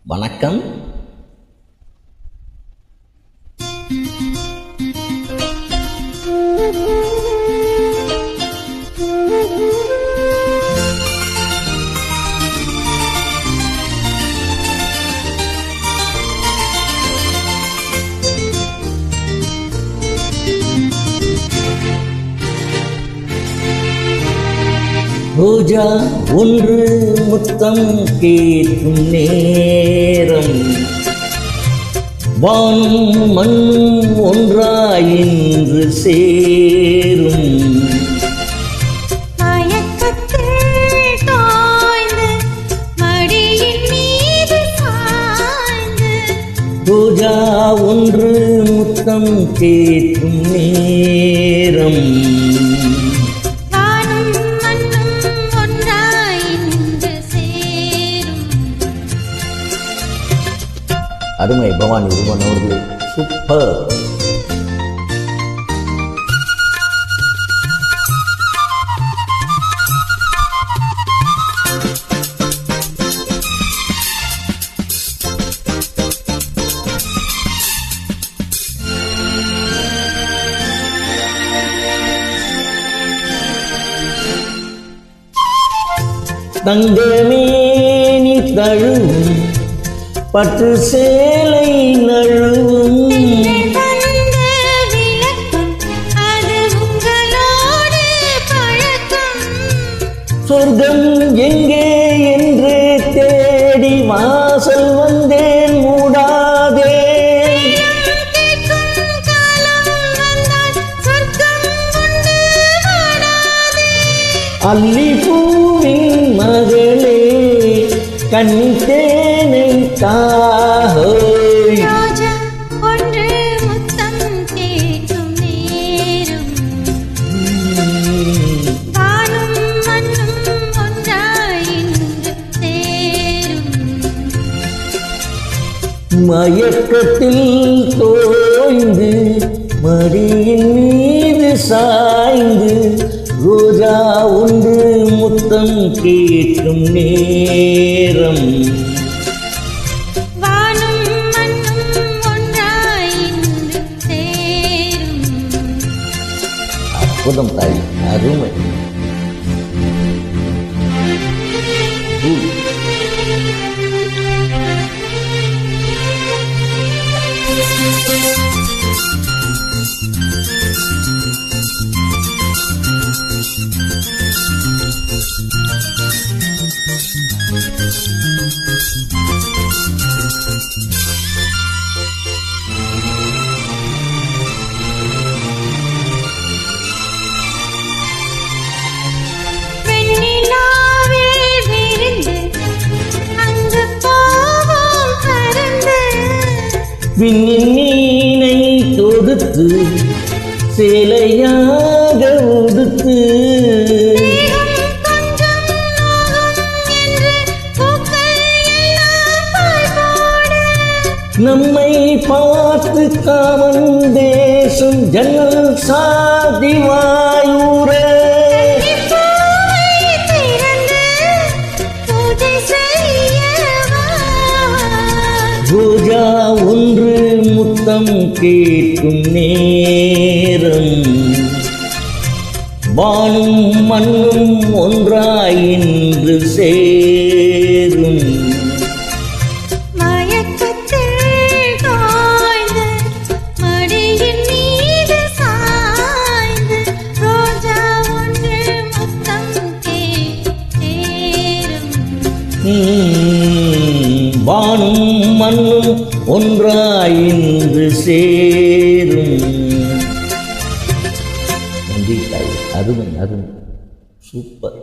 வணக்கம். ரோஜா ஒன்று முத்தம் கேட்கும் நேரம், வானும் மண்ணும் ஒன்றாயின்று சேரும். ரோஜா ஒன்று முத்தம் கேட்கும் நேரம், அருமை பவானி உருவன் அவர்களே, சூப்பர். தங்கமே நீ தழுவும் பட்டு சேலை நழுவும், சொர்க்கம் எங்கே என்று தேடி வாசல் வந்தேன் மூடாதே. அல்லி பூவின் மகளே கண்ணித்தேனை தாஹோய். ரோஜா ஒன்று முத்தம் கேட்கும் நேரம், வானும் மண்ணும் ஒன்றாயின்று சேரும். மயக்கத்தில் தோய்ந்து மடியின் மீது சாய்ந்து, ரோஜா ஒன்று முத்தம் கேட்கும் நேரம், வானும் மண்ணும் ஒன்றாயின்று சேரும். அற்புதம் தாய், அருமை. விண்ணின் மீனை தொடுத்து சேலையாக உடுத்து, நம்மை பார்த்து காமன் தேசம் ஜன்னல் சாதி வாயூர. ரோஜா ஒன்று முத்தம் கேட்கும் நேரம், வானும் மண்ணும் ஒன்றாயின்று சேரும். வானும் மண்ணும் ஒன்றாயின்று சேரும். நன்றி தாய், அருமை அருமை, சூப்பர்.